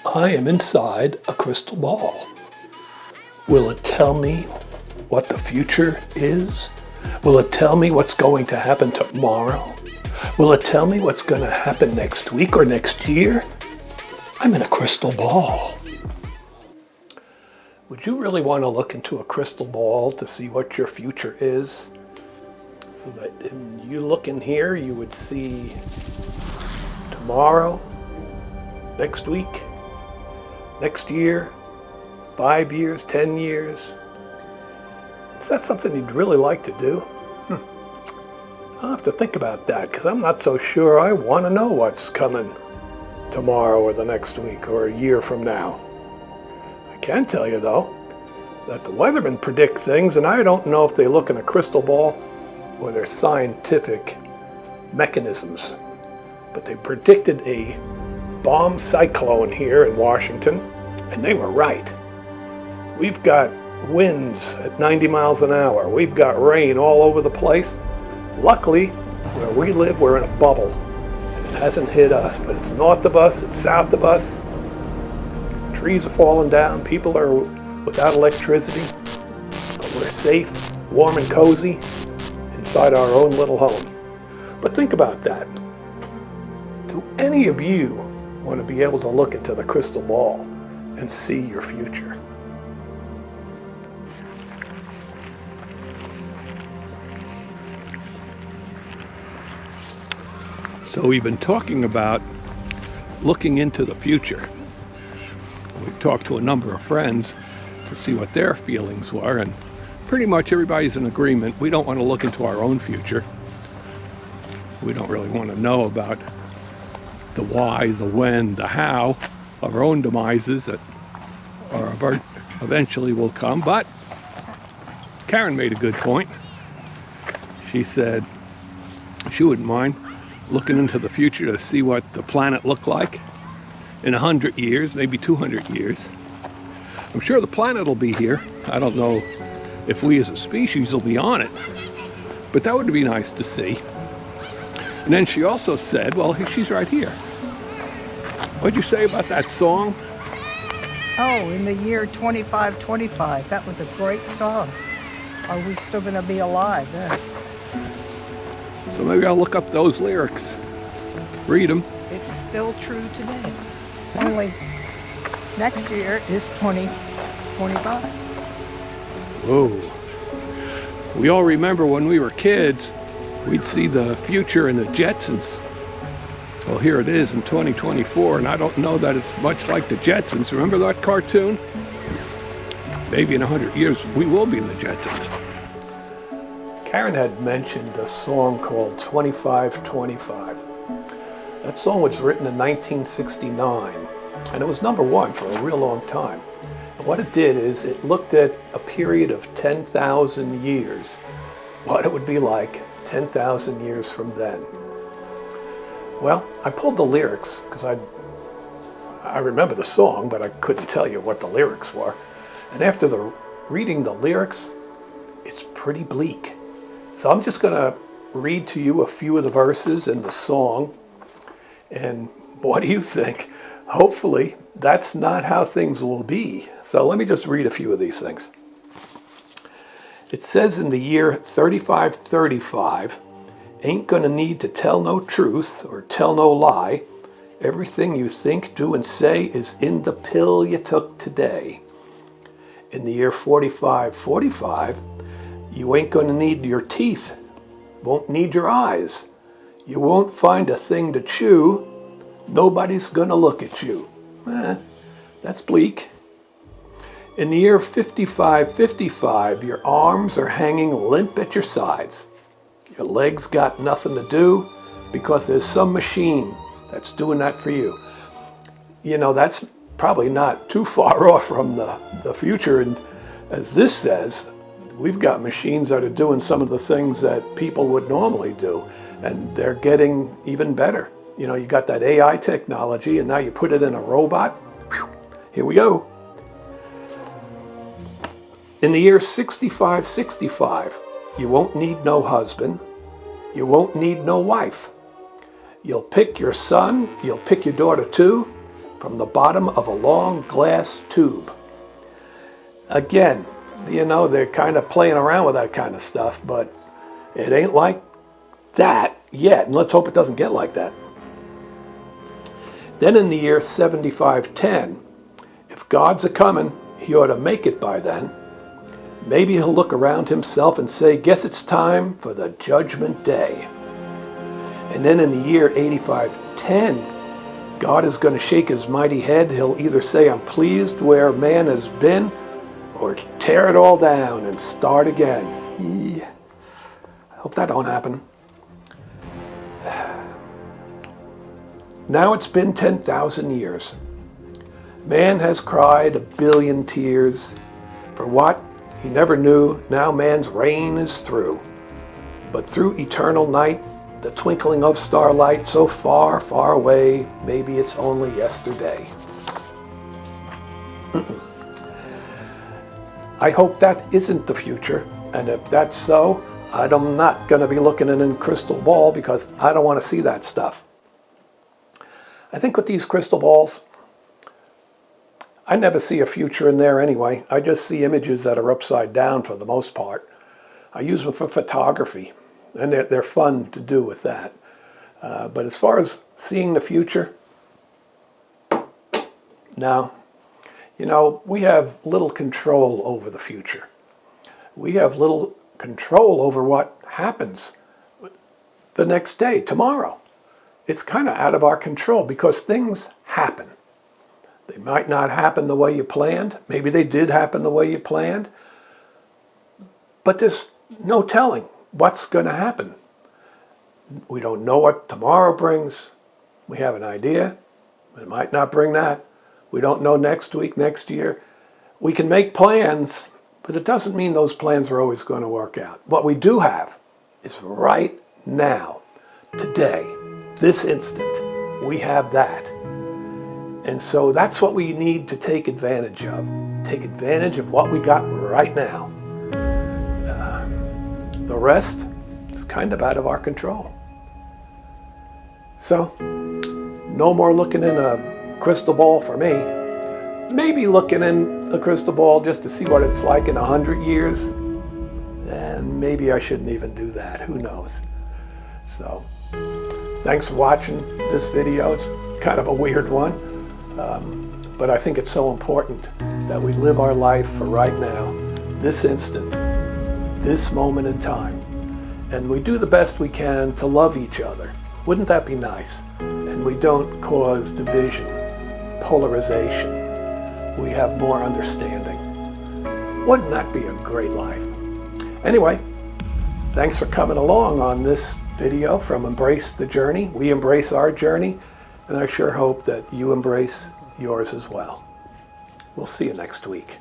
I am inside a crystal ball. Will it tell me what the future is? Will it tell me what's going to happen tomorrow? Will it tell me what's going to happen next week or next year? I'm in a crystal ball. Would you really want to look into a crystal ball to see what your future is? So that when you look in here, you would see tomorrow, next week, next year, 5 years, 10 years. Is that something you'd really like to do? I'll have to think about that because I'm not so sure I want to know what's coming tomorrow or the next week or a year from now. I can tell you though that the weathermen predict things, and I don't know if they look in a crystal ball or their scientific mechanisms, but they predicted a bomb cyclone here in Washington, and they were right. We've got winds at 90 miles an hour. We've got rain all over the place. Luckily, where we live, we're in a bubble. It hasn't hit us, but it's north of us, it's south of us. Trees are falling down, people are without electricity, but we're safe, warm and cozy inside our own little home. But think about that. Do any of you want to be able to look into the crystal ball and see your future? So we've been talking about looking into the future. We've talked to a number of friends to see what their feelings were, and pretty much everybody's in agreement. We don't want to look into our own future. We don't really want to know about the why, the when, the how of our own demises that are eventually will come. But Karen made a good point. She said she wouldn't mind looking into the future to see what the planet looked like in 100 years, maybe 200 years. I'm sure the planet will be here. I don't know if we as a species will be on it, but that would be nice to see. And then she also said, well, she's right here. What'd you say about that song? Oh, in the year 2525. That was a great song. Are we still going to be alive then? So maybe I'll look up those lyrics, read them. It's still true today. Only next year is 2025. Whoa. We all remember when we were kids, we'd see the future in the Jetsons. Well, here it is in 2024, and I don't know that it's much like the Jetsons. Remember that cartoon? Maybe in 100 years, we will be in the Jetsons. Karen had mentioned a song called 2525. That song was written in 1969, and it was #1 for a real long time. And what it did is it looked at a period of 10,000 years, what it would be like 10,000 years from then. Well, I pulled the lyrics because I remember the song, but I couldn't tell you what the lyrics were. And after reading the lyrics, it's pretty bleak. So I'm just going to read to you a few of the verses in the song. And what do you think? Hopefully, that's not how things will be. So let me just read a few of these things. It says in the year 3535, ain't gonna need to tell no truth or tell no lie. Everything you think, do, and say is in the pill you took today. In the year 4545, you ain't gonna need your teeth, won't need your eyes. You won't find a thing to chew. Nobody's gonna look at you. That's bleak. In the year 5555, your arms are hanging limp at your sides. Your legs got nothing to do because there's some machine that's doing that for you. You know, that's probably not too far off from the future. And as this says, we've got machines that are doing some of the things that people would normally do, and they're getting even better. You know, you got that AI technology, and now you put it in a robot. Whew, here we go. In the year 6565, you won't need no husband. You won't need no wife. You'll pick your son, you'll pick your daughter too, from the bottom of a long glass tube. Again, you know, they're kind of playing around with that kind of stuff, but it ain't like that yet, and let's hope it doesn't get like that. Then in the year 7510, if God's a-comin', he ought to make it by then. Maybe he'll look around himself and say, guess it's time for the judgment day. And then in the year 8510, God is going to shake his mighty head. He'll either say, I'm pleased where man has been, or tear it all down and start again. I hope that don't happen. Now it's been 10,000 years. Man has cried 1 billion tears. For what? He never knew. Now man's reign is through. But through eternal night, the twinkling of starlight so far, far away, maybe it's only yesterday. I hope that isn't the future, and if that's so, I'm not going to be looking in a crystal ball because I don't want to see that stuff. I think with these crystal balls, I never see a future in there anyway. I just see images that are upside down for the most part. I use them for photography, and they're fun to do with that. But as far as seeing the future, no. You know, we have little control over the future. We have little control over what happens the next day, tomorrow. It's kind of out of our control because things happen. They might not happen the way you planned. Maybe they did happen the way you planned. But there's no telling what's going to happen. We don't know what tomorrow brings. We have an idea. It might not bring that. We don't know next week, next year. We can make plans, but it doesn't mean those plans are always going to work out. What we do have is right now, today, this instant, we have that. And so that's what we need to take advantage of. Take advantage of what we got right now. The rest is kind of out of our control. So, no more looking in a crystal ball for me. Maybe looking in a crystal ball just to see what it's like in 100 years. And maybe I shouldn't even do that. Who knows? So, thanks for watching this video. It's kind of a weird one. But I think it's so important that we live our life for right now, this instant, this moment in time. And we do the best we can to love each other. Wouldn't that be nice? And we don't cause division, polarization. We have more understanding. Wouldn't that be a great life? Anyway, thanks for coming along on this video from Embrace the Journey. We embrace our journey, and I sure hope that you embrace yours as well. We'll see you next week.